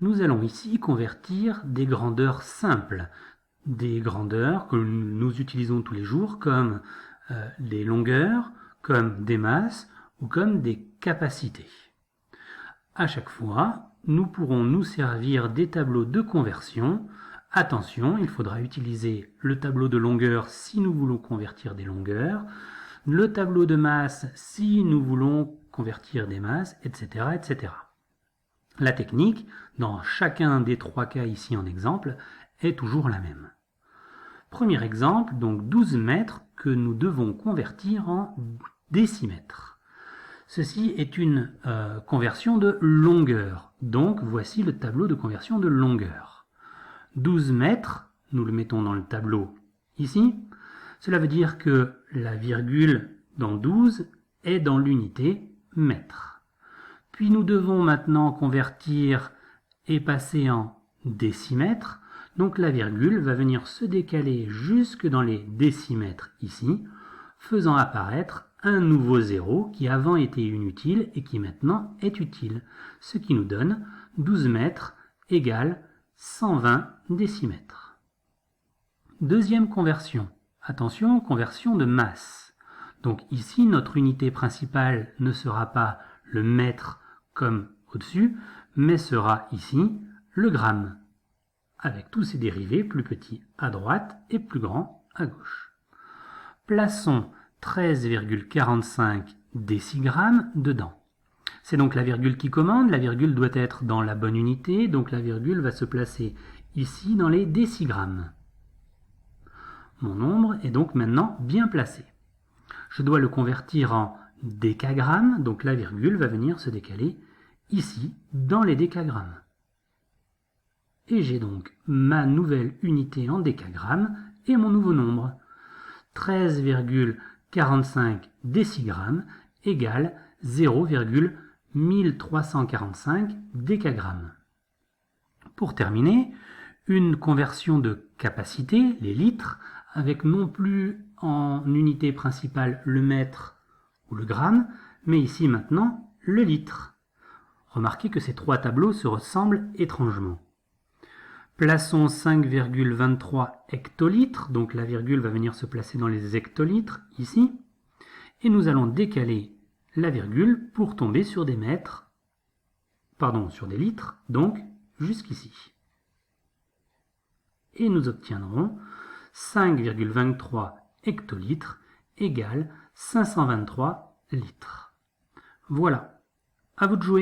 Nous allons ici convertir des grandeurs simples, des grandeurs que nous utilisons tous les jours comme des longueurs, comme des masses ou comme des capacités. À chaque fois, nous pourrons nous servir des tableaux de conversion. Attention, il faudra utiliser le tableau de longueur si nous voulons convertir des longueurs, le tableau de masse si nous voulons convertir des masses, etc., etc. La technique, dans chacun des trois cas ici en exemple, est toujours la même. Premier exemple, donc 12 mètres que nous devons convertir en décimètres. Ceci est une conversion de longueur. Donc voici le tableau de conversion de longueur. 12 mètres, nous le mettons dans le tableau ici. Cela veut dire que la virgule dans 12 est dans l'unité mètre. Puis nous devons maintenant convertir et passer en décimètres. Donc la virgule va venir se décaler jusque dans les décimètres ici, faisant apparaître un nouveau zéro qui avant était inutile et qui maintenant est utile, ce qui nous donne 12 mètres égale 120 décimètres. Deuxième conversion. Attention, conversion de masse. Donc ici, notre unité principale ne sera pas le mètre comme au-dessus, mais sera ici le gramme, avec tous ses dérivés, plus petits à droite et plus grands à gauche. Plaçons 13,45 décigrammes dedans. C'est donc la virgule qui commande, la virgule doit être dans la bonne unité, donc la virgule va se placer ici dans les décigrammes. Mon nombre est donc maintenant bien placé. Je dois le convertir en décagrammes, donc la virgule va venir se décaler ici dans les décagrammes. Et j'ai donc ma nouvelle unité en décagrammes et mon nouveau nombre. 13,45 décigrammes égale 0,1345 décagrammes. Pour terminer, une conversion de capacité, les litres, avec non plus en unité principale le mètre ou le gramme, mais ici maintenant le litre. Remarquez que ces trois tableaux se ressemblent étrangement. Plaçons 5,23 hectolitres, donc la virgule va venir se placer dans les hectolitres, ici, et nous allons décaler la virgule pour tomber sur des mètres, sur des litres, donc jusqu'ici. Et nous obtiendrons 5,23 hectolitres égale 523 litres. Voilà, à vous de jouer.